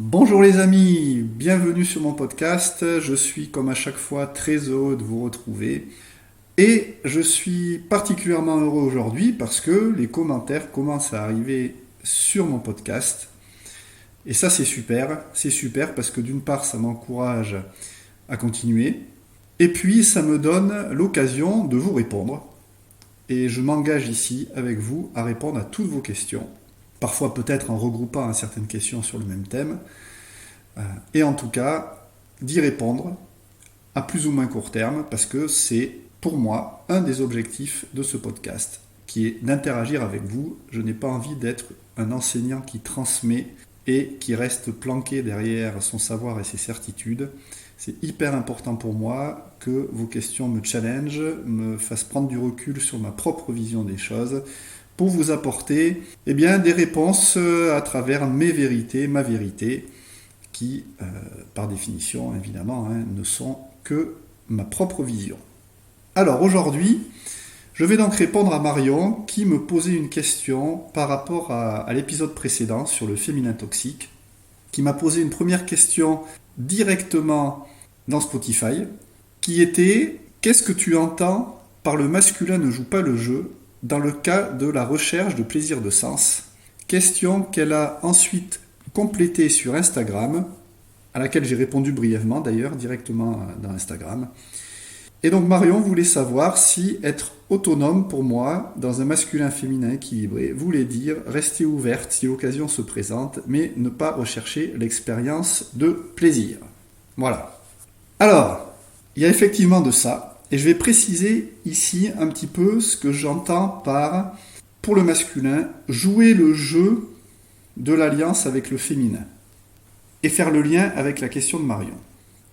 Bonjour les amis, bienvenue sur mon podcast. Je suis comme à chaque fois très heureux de vous retrouver. Et je suis particulièrement heureux aujourd'hui parce que les commentaires commencent à arriver sur mon podcast. Et ça c'est super parce que d'une part ça m'encourage à continuer. Et puis ça me donne l'occasion de vous répondre. Et je m'engage ici avec vous à répondre à toutes vos questions. Parfois peut-être en regroupant certaines questions sur le même thème. Et en tout cas, d'y répondre à plus ou moins court terme, parce que c'est pour moi un des objectifs de ce podcast, qui est d'interagir avec vous. Je n'ai pas envie d'être un enseignant qui transmet et qui reste planqué derrière son savoir et ses certitudes. C'est hyper important pour moi que vos questions me challengent, me fassent prendre du recul sur ma propre vision des choses, pour vous apporter des réponses à travers mes vérités, ma vérité, qui, par définition, évidemment, ne sont que ma propre vision. Alors aujourd'hui, je vais donc répondre à Marion qui me posait une question par rapport à l'épisode précédent sur le féminin toxique, qui m'a posé une première question directement dans Spotify, qui était « Qu'est-ce que tu entends par le masculin ne joue pas le jeu dans le cas de la recherche de plaisir de sens ?» Question qu'elle a ensuite complétée sur Instagram, à laquelle j'ai répondu brièvement d'ailleurs, directement dans Instagram. Et donc Marion voulait savoir si être autonome pour moi, dans un masculin-féminin équilibré, voulait dire rester ouverte si l'occasion se présente, mais ne pas rechercher l'expérience de plaisir. Voilà. Alors, il y a effectivement de ça, et je vais préciser ici un petit peu ce que j'entends par, pour le masculin, jouer le jeu de l'alliance avec le féminin et faire le lien avec la question de Marion.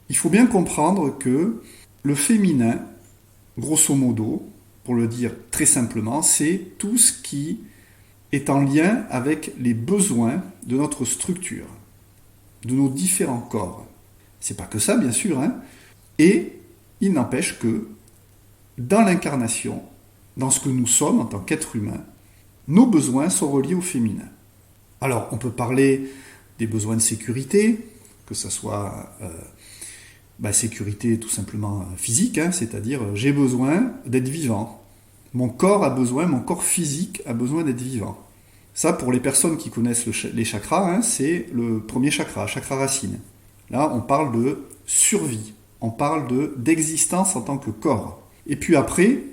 Il faut bien comprendre que le féminin, grosso modo, pour le dire très simplement, c'est tout ce qui est en lien avec les besoins de notre structure, de nos différents corps. C'est pas que ça, bien sûr, Et il n'empêche que dans l'incarnation, dans ce que nous sommes en tant qu'être humain, nos besoins sont reliés au féminin. Alors, on peut parler des besoins de sécurité, que ce soit sécurité tout simplement physique, c'est-à-dire j'ai besoin d'être vivant. Mon corps physique a besoin d'être vivant. Ça, pour les personnes qui connaissent les chakras, c'est le premier chakra, chakra racine. Là, on parle de survie, on parle d'existence en tant que corps. Et puis après,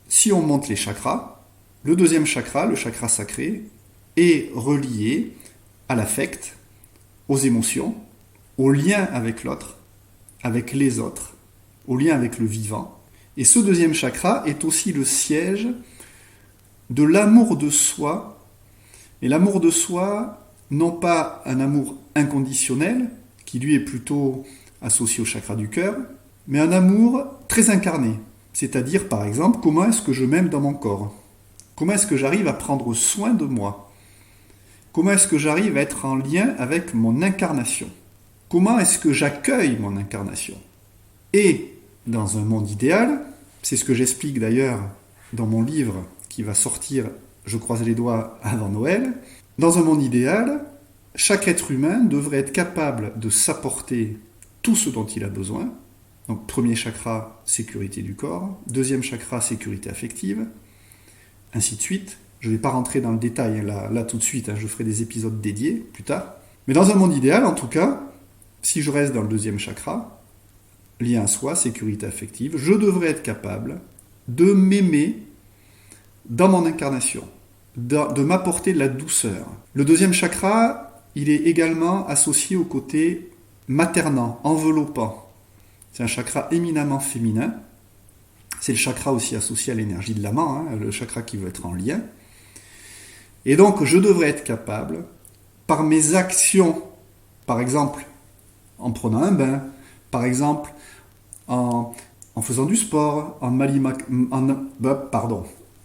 si on monte les chakras, le deuxième chakra, le chakra sacré, est relié à l'affect, aux émotions, au lien avec l'autre, avec les autres, au lien avec le vivant. Et ce deuxième chakra est aussi le siège de l'amour de soi. Et l'amour de soi, non pas un amour inconditionnel, qui lui est plutôt associé au chakra du cœur, mais un amour très incarné. C'est-à-dire, par exemple, comment est-ce que je m'aime dans mon corps ? Comment est-ce que j'arrive à prendre soin de moi ? Comment est-ce que j'arrive à être en lien avec mon incarnation ? Comment est-ce que j'accueille mon incarnation ? Et dans un monde idéal, c'est ce que j'explique d'ailleurs dans mon livre qui va sortir, je croise les doigts, avant Noël, dans un monde idéal, chaque être humain devrait être capable de s'apporter tout ce dont il a besoin. Donc premier chakra, sécurité du corps, deuxième chakra, sécurité affective, ainsi de suite. Je ne vais pas rentrer dans le détail là tout de suite, je ferai des épisodes dédiés plus tard. Mais dans un monde idéal, en tout cas, si je reste dans le deuxième chakra, lien à soi, sécurité affective, je devrais être capable de m'aimer dans mon incarnation, de m'apporter de la douceur. Le deuxième chakra, il est également associé au côté maternant, enveloppant. C'est un chakra éminemment féminin. C'est le chakra aussi associé à l'énergie de l'amant, le chakra qui veut être en lien. Et donc, je devrais être capable, par mes actions, par exemple, en prenant un bain, par exemple, en faisant du sport,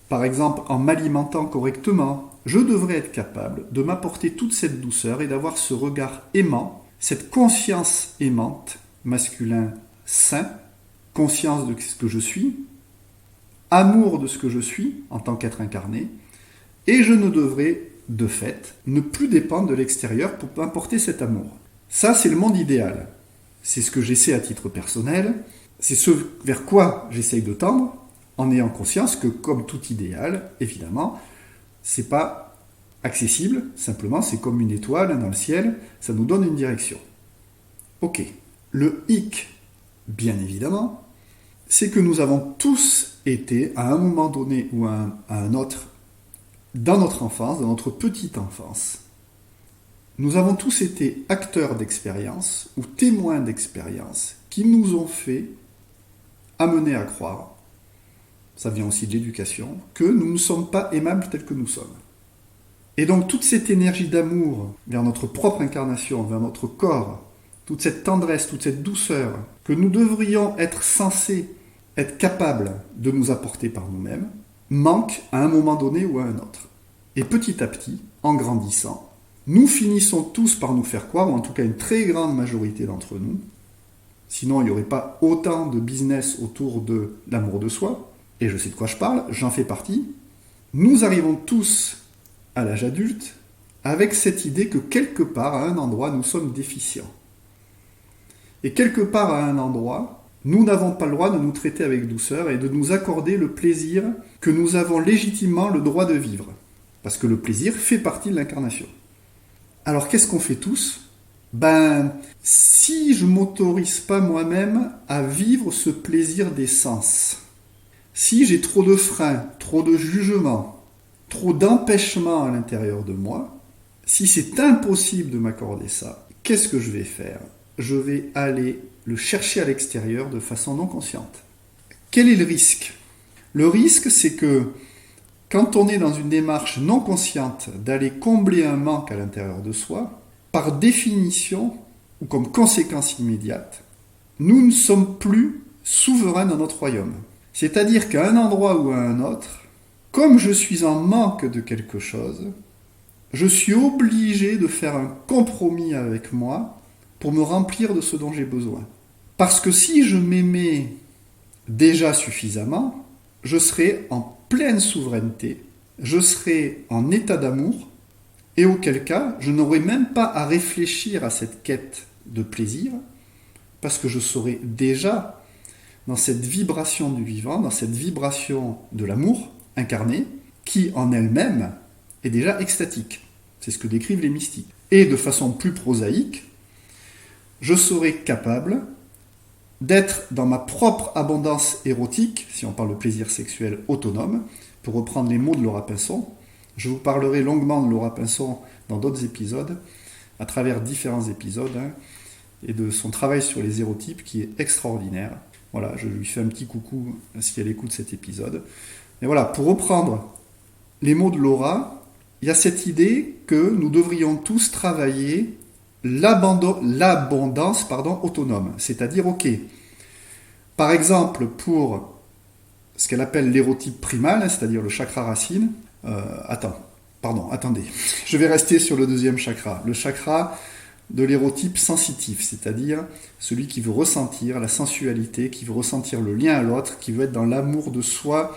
par exemple, en m'alimentant correctement, je devrais être capable de m'apporter toute cette douceur et d'avoir ce regard aimant, cette conscience aimante, masculin sain, conscience de ce que je suis, amour de ce que je suis en tant qu'être incarné, et je ne devrais, de fait, ne plus dépendre de l'extérieur pour m'apporter cet amour. Ça, c'est le monde idéal. C'est ce que j'essaie à titre personnel. C'est ce vers quoi j'essaye de tendre, en ayant conscience que, comme tout idéal, évidemment, c'est pas accessible. Simplement, c'est comme une étoile dans le ciel. Ça nous donne une direction. Ok. Le hic, bien évidemment, c'est que nous avons tous été, à un moment donné ou à un autre, dans notre enfance, dans notre petite enfance, nous avons tous été acteurs d'expériences ou témoins d'expériences qui nous ont fait amener à croire, ça vient aussi de l'éducation, que nous ne sommes pas aimables tels que nous sommes. Et donc toute cette énergie d'amour vers notre propre incarnation, vers notre corps, toute cette tendresse, toute cette douceur que nous devrions être censés être capables de nous apporter par nous-mêmes, manque à un moment donné ou à un autre. Et petit à petit, en grandissant, nous finissons tous par nous faire croire, ou en tout cas une très grande majorité d'entre nous, sinon il n'y aurait pas autant de business autour de l'amour de soi, et je sais de quoi je parle, j'en fais partie, nous arrivons tous à l'âge adulte avec cette idée que quelque part, à un endroit, nous sommes déficients. Et quelque part, à un endroit, nous n'avons pas le droit de nous traiter avec douceur et de nous accorder le plaisir que nous avons légitimement le droit de vivre. Parce que le plaisir fait partie de l'incarnation. Alors qu'est-ce qu'on fait tous ? Si je m'autorise pas moi-même à vivre ce plaisir des sens, si j'ai trop de freins, trop de jugements, trop d'empêchements à l'intérieur de moi, si c'est impossible de m'accorder ça, qu'est-ce que je vais faire ? Je vais aller le chercher à l'extérieur de façon non consciente. Quel est le risque ? Le risque, c'est que quand on est dans une démarche non consciente d'aller combler un manque à l'intérieur de soi, par définition, ou comme conséquence immédiate, nous ne sommes plus souverains dans notre royaume. C'est-à-dire qu'à un endroit ou à un autre, comme je suis en manque de quelque chose, je suis obligé de faire un compromis avec moi pour me remplir de ce dont j'ai besoin. Parce que si je m'aimais déjà suffisamment, je serais en pleine souveraineté, je serai en état d'amour, et auquel cas, je n'aurai même pas à réfléchir à cette quête de plaisir, parce que je serai déjà dans cette vibration du vivant, dans cette vibration de l'amour incarné, qui en elle-même est déjà extatique. C'est ce que décrivent les mystiques. Et de façon plus prosaïque, je serai capable d'être dans ma propre abondance érotique, si on parle de plaisir sexuel autonome, pour reprendre les mots de Laura Pinson. Je vous parlerai longuement de Laura Pinson dans d'autres épisodes, à travers différents épisodes, et de son travail sur les érotypes qui est extraordinaire. Voilà, je lui fais un petit coucou si elle écoute cet épisode. Et voilà, pour reprendre les mots de Laura, il y a cette idée que nous devrions tous travailler l'abondance autonome. C'est-à-dire, ok, par exemple, pour ce qu'elle appelle l'érotype primal, c'est-à-dire le chakra racine, attendez, je vais rester sur le deuxième chakra, le chakra de l'érotype sensitif, c'est-à-dire celui qui veut ressentir la sensualité, qui veut ressentir le lien à l'autre, qui veut être dans l'amour de soi,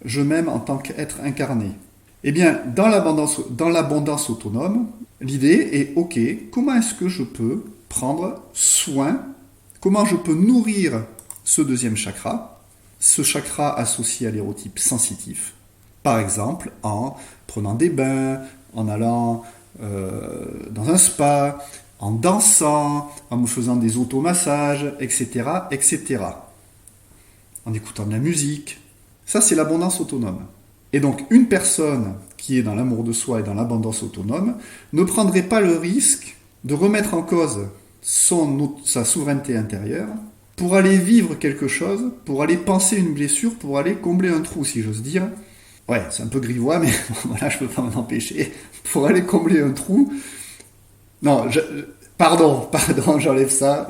je m'aime en tant qu'être incarné. Eh bien, dans l'abondance autonome, l'idée est, ok, comment est-ce que je peux prendre soin, comment je peux nourrir ce deuxième chakra, ce chakra associé à l'érotype sensitif, par exemple en prenant des bains, en allant dans un spa, en dansant, en me faisant des automassages, etc., etc., en écoutant de la musique. Ça, c'est l'abondance autonome. Et donc, une personne qui est dans l'amour de soi et dans l'abondance autonome ne prendrait pas le risque de remettre en cause sa souveraineté intérieure pour aller vivre quelque chose, pour aller penser une blessure, pour aller combler un trou, si j'ose dire. Ouais, c'est un peu grivois, mais voilà, je peux pas m'en empêcher. Pour aller combler un trou. Non, pardon, j'enlève ça,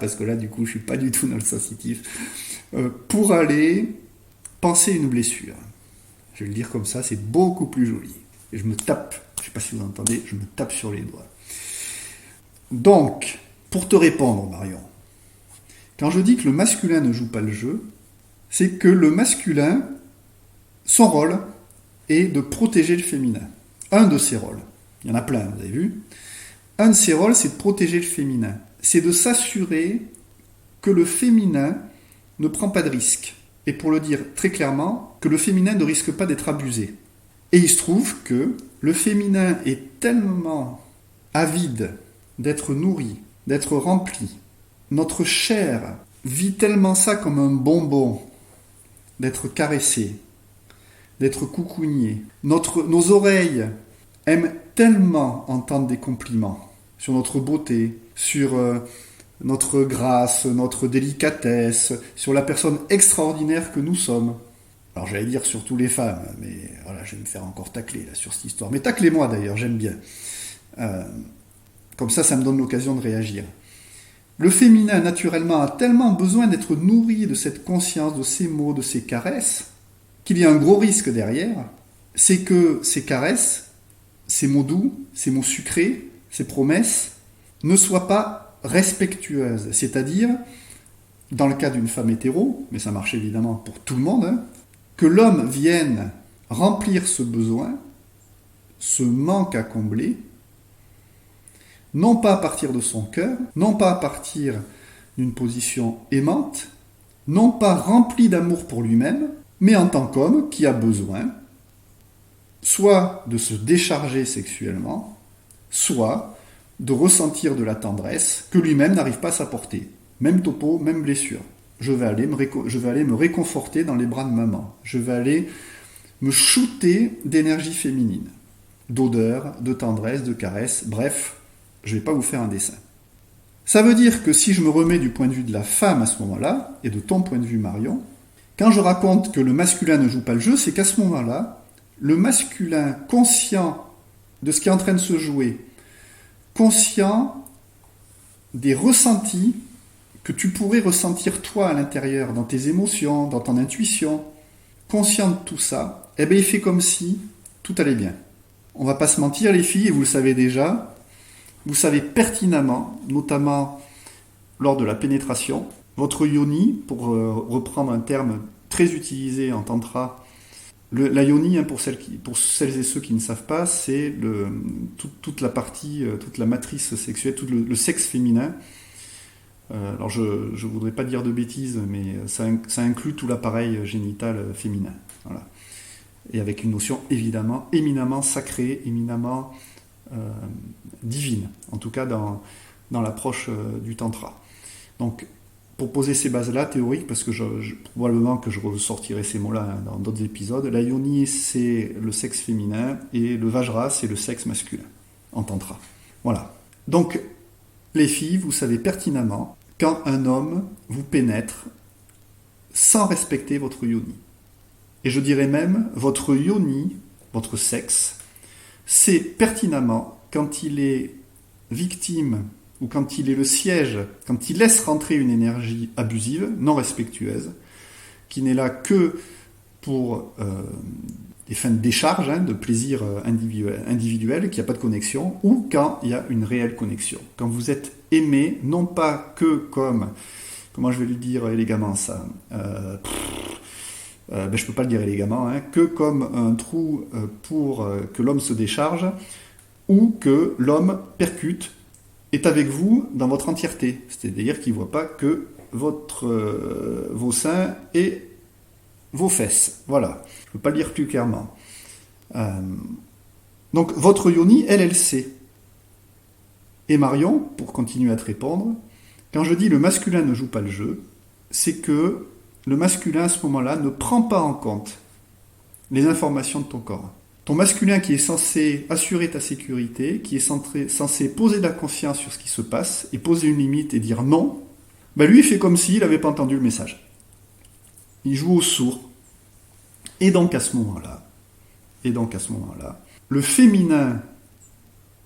parce que là, du coup, je suis pas du tout dans le sensitif. Pour aller penser une blessure. Je vais le dire comme ça, c'est beaucoup plus joli. Et je me tape, je ne sais pas si vous entendez, je me tape sur les doigts. Donc, pour te répondre, Marion, quand je dis que le masculin ne joue pas le jeu, c'est que le masculin, son rôle est de protéger le féminin. Un de ses rôles. Il y en a plein, vous avez vu. un de ses rôles, c'est de protéger le féminin. C'est de s'assurer que le féminin ne prend pas de risques. Et pour le dire très clairement, que le féminin ne risque pas d'être abusé. Et il se trouve que le féminin est tellement avide d'être nourri, d'être rempli. Notre chair vit tellement ça comme un bonbon, d'être caressé, d'être coucougné. Nos oreilles aiment tellement entendre des compliments sur notre beauté, sur notre grâce, notre délicatesse, sur la personne extraordinaire que nous sommes. Alors j'allais dire surtout les femmes, mais voilà, je vais me faire encore tacler là, sur cette histoire. Mais taclez-moi d'ailleurs, j'aime bien. Comme ça me donne l'occasion de réagir. Le féminin, naturellement, a tellement besoin d'être nourri de cette conscience, de ces mots, de ces caresses, qu'il y a un gros risque derrière, c'est que ces caresses, ces mots doux, ces mots sucrés, ces promesses, ne soient pas respectueuses. C'est-à-dire, dans le cas d'une femme hétéro, mais ça marche évidemment pour tout le monde, hein, que l'homme vienne remplir ce besoin, ce manque à combler, non pas à partir de son cœur, non pas à partir d'une position aimante, non pas rempli d'amour pour lui-même, mais en tant qu'homme qui a besoin soit de se décharger sexuellement, soit de ressentir de la tendresse que lui-même n'arrive pas à s'apporter. Même topo, même blessure. Je vais aller me réconforter dans les bras de maman. Je vais aller me shooter d'énergie féminine, d'odeur, de tendresse, de caresse, bref, je ne vais pas vous faire un dessin. Ça veut dire que si je me remets du point de vue de la femme à ce moment-là, et de ton point de vue Marion, quand je raconte que le masculin ne joue pas le jeu, c'est qu'à ce moment-là, le masculin conscient de ce qui est en train de se jouer, conscient des ressentis que tu pourrais ressentir toi à l'intérieur, dans tes émotions, dans ton intuition, conscient de tout ça, eh bien il fait comme si tout allait bien. On va pas se mentir les filles, et vous le savez déjà, vous savez pertinemment, notamment lors de la pénétration, votre yoni, pour reprendre un terme très utilisé en tantra, la yoni, hein, pour celles et ceux qui ne savent pas, c'est toute la partie, toute la matrice sexuelle, tout le sexe féminin. Alors je ne voudrais pas dire de bêtises, mais ça inclut tout l'appareil génital féminin. Voilà. Et avec une notion évidemment éminemment sacrée, éminemment divine, en tout cas dans l'approche du tantra. Donc, pour poser ces bases-là théoriques, parce que probablement que je ressortirai ces mots-là dans d'autres épisodes, la yoni c'est le sexe féminin et le vajra c'est le sexe masculin en tantra. Voilà. Donc, les filles, vous savez pertinemment quand un homme vous pénètre sans respecter votre yoni. Et je dirais même, votre yoni, votre sexe, c'est pertinemment quand il est victime ou quand il est le siège, quand il laisse rentrer une énergie abusive, non respectueuse, qui n'est là que pour des fins de décharge, hein, de plaisir individuel, qu'il n'y a pas de connexion, ou quand il y a une réelle connexion. Quand vous êtes aimé, non pas que comme, comment je vais le dire élégamment ça, je ne peux pas le dire élégamment, hein, que comme un trou pour que l'homme se décharge, ou que l'homme percute, est avec vous dans votre entièreté. C'est-à-dire qu'il ne voit pas que vos seins et vos fesses. Voilà. Je ne peux pas le dire plus clairement. Donc votre yoni, elle sait. Et Marion, pour continuer à te répondre, quand je dis le masculin ne joue pas le jeu, c'est que le masculin à ce moment-là ne prend pas en compte les informations de ton corps. Ton masculin qui est censé assurer ta sécurité, qui est censé poser de la conscience sur ce qui se passe et poser une limite et dire non, ben lui il fait comme s'il n'avait pas entendu le message. Il joue au sourd. Et donc à ce moment-là, le féminin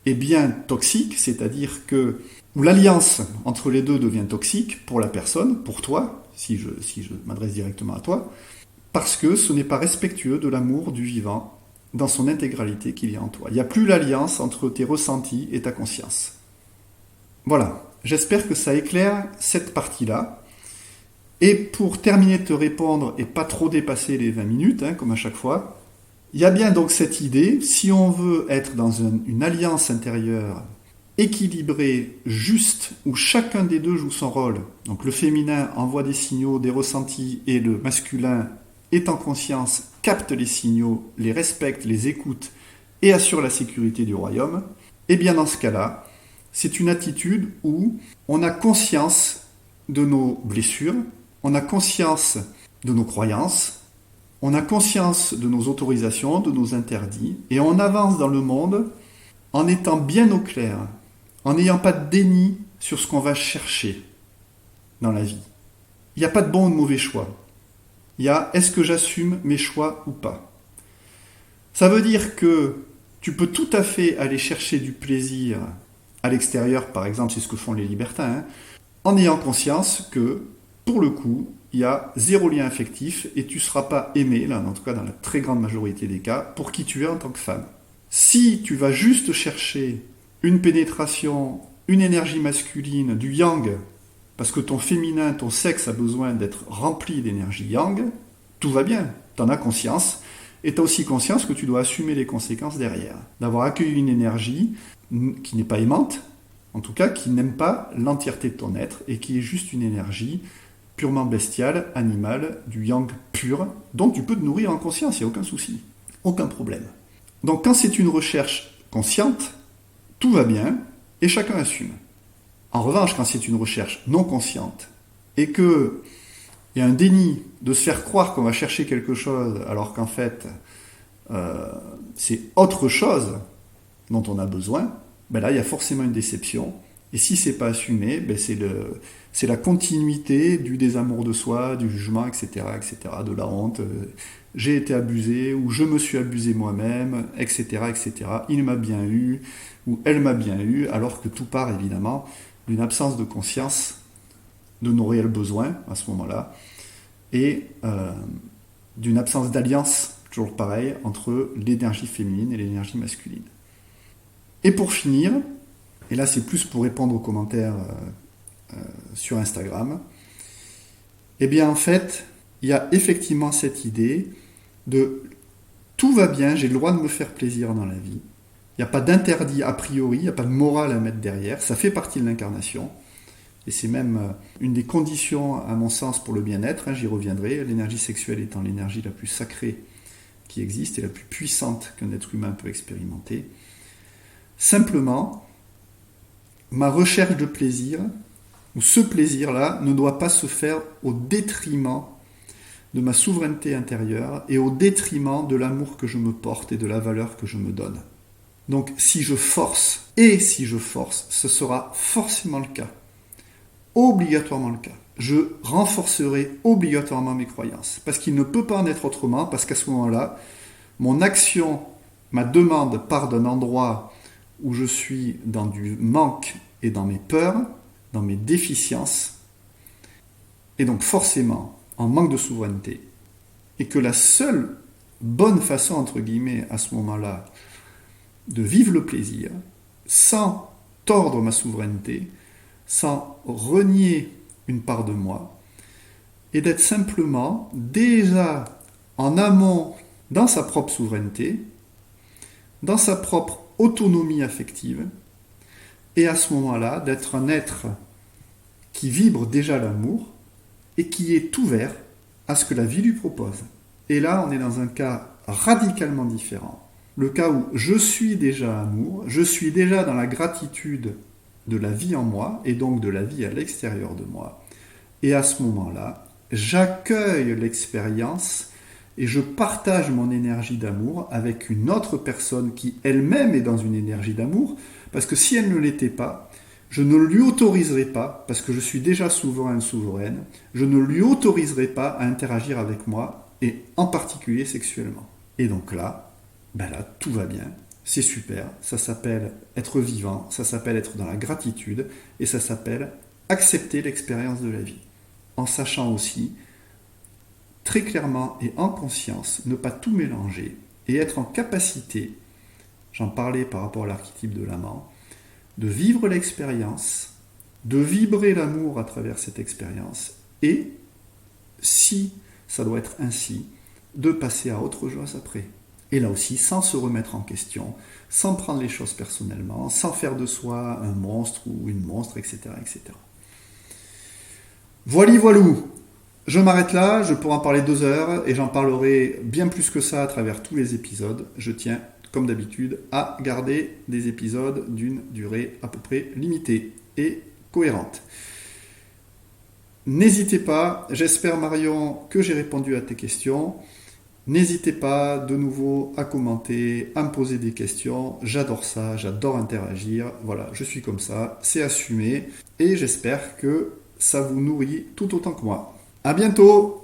est bien toxique, c'est-à-dire que l'alliance entre les deux devient toxique pour la personne, pour toi, si je m'adresse directement à toi, parce que ce n'est pas respectueux de l'amour du vivant dans son intégralité qu'il y a en toi. Il n'y a plus l'alliance entre tes ressentis et ta conscience. Voilà, j'espère que ça éclaire cette partie-là. Et pour terminer de te répondre et pas trop dépasser les 20 minutes, hein, comme à chaque fois, il y a bien donc cette idée, si on veut être dans une alliance intérieure équilibré, juste, où chacun des deux joue son rôle. Donc le féminin envoie des signaux, des ressentis, et le masculin est en conscience, capte les signaux, les respecte, les écoute et assure la sécurité du royaume. Et bien dans ce cas-là, c'est une attitude où on a conscience de nos blessures, on a conscience de nos croyances, on a conscience de nos autorisations, de nos interdits, et on avance dans le monde en étant bien au clair, en n'ayant pas de déni sur ce qu'on va chercher dans la vie. Il n'y a pas de bon ou de mauvais choix. Il y a est-ce que j'assume mes choix ou pas. Ça veut dire que tu peux tout à fait aller chercher du plaisir à l'extérieur, par exemple, c'est ce que font les libertins, hein, en ayant conscience que, pour le coup, il y a zéro lien affectif et tu ne seras pas aimé, là, en tout cas dans la très grande majorité des cas, pour qui tu es en tant que femme. Si tu vas juste chercher une pénétration, une énergie masculine, du yang, parce que ton féminin, ton sexe a besoin d'être rempli d'énergie yang, tout va bien, tu en as conscience, et tu as aussi conscience que tu dois assumer les conséquences derrière, d'avoir accueilli une énergie qui n'est pas aimante, en tout cas qui n'aime pas l'entièreté de ton être, et qui est juste une énergie purement bestiale, animale, du yang pur, dont tu peux te nourrir en conscience, il n'y a aucun souci, aucun problème. Donc quand c'est une recherche consciente, tout va bien, et chacun assume. En revanche, quand c'est une recherche non consciente, et qu'il y a un déni de se faire croire qu'on va chercher quelque chose, alors qu'en fait, c'est autre chose dont on a besoin, ben là, il y a forcément une déception. Et si c'est pas assumé, ben c'est la continuité du désamour de soi, du jugement, etc., de la honte. J'ai été abusé, ou je me suis abusé moi-même, etc., etc. Il m'a bien eu, ou elle m'a bien eu, alors que tout part évidemment d'une absence de conscience de nos réels besoins à ce moment-là, et d'une absence d'alliance, toujours pareil, entre l'énergie féminine et l'énergie masculine. Et pour finir, et là c'est plus pour répondre aux commentaires sur Instagram, eh bien en fait, il y a effectivement cette idée de tout va bien, j'ai le droit de me faire plaisir dans la vie. Il n'y a pas d'interdit a priori, il n'y a pas de morale à mettre derrière, ça fait partie de l'incarnation. Et c'est même une des conditions, à mon sens, pour le bien-être, hein, j'y reviendrai, l'énergie sexuelle étant l'énergie la plus sacrée qui existe et la plus puissante qu'un être humain peut expérimenter. Simplement, ma recherche de plaisir, ou ce plaisir-là, ne doit pas se faire au détriment de ma souveraineté intérieure et au détriment de l'amour que je me porte et de la valeur que je me donne. Donc si je force, ce sera forcément le cas. Obligatoirement le cas. Je renforcerai obligatoirement mes croyances. Parce qu'il ne peut pas en être autrement, parce qu'à ce moment-là, mon action, ma demande part d'un endroit où je suis dans du manque et dans mes peurs, dans mes déficiences, et donc forcément en manque de souveraineté. Et que la seule bonne façon, entre guillemets, à ce moment-là, de vivre le plaisir, sans tordre ma souveraineté, sans renier une part de moi, et d'être simplement déjà en amont dans sa propre souveraineté, dans sa propre autonomie affective, et à ce moment-là, d'être un être qui vibre déjà l'amour et qui est ouvert à ce que la vie lui propose. Et là, on est dans un cas radicalement différent. Le cas où je suis déjà amour, je suis déjà dans la gratitude de la vie en moi, et donc de la vie à l'extérieur de moi. Et à ce moment-là, j'accueille l'expérience et je partage mon énergie d'amour avec une autre personne qui elle-même est dans une énergie d'amour, parce que si elle ne l'était pas, je ne lui autoriserai pas, parce que je suis déjà souverain, souveraine, je ne lui autoriserai pas à interagir avec moi, et en particulier sexuellement. Et donc là, tout va bien, c'est super, ça s'appelle être vivant, ça s'appelle être dans la gratitude, et ça s'appelle accepter l'expérience de la vie. En sachant aussi, très clairement et en conscience, ne pas tout mélanger, et être en capacité, j'en parlais par rapport à l'archétype de l'amant, de vivre l'expérience, de vibrer l'amour à travers cette expérience, et, si ça doit être ainsi, de passer à autre chose après. Et là aussi, sans se remettre en question, sans prendre les choses personnellement, sans faire de soi un monstre ou une monstre, etc. etc. Voilà, voilou. Je m'arrête là, je pourrais en parler 2 heures et j'en parlerai bien plus que ça à travers tous les épisodes. Je tiens, comme d'habitude, à garder des épisodes d'une durée à peu près limitée et cohérente. N'hésitez pas, j'espère Marion que j'ai répondu à tes questions. N'hésitez pas de nouveau à commenter, à me poser des questions. J'adore ça, j'adore interagir. Voilà, je suis comme ça, c'est assumé et j'espère que ça vous nourrit tout autant que moi. À bientôt!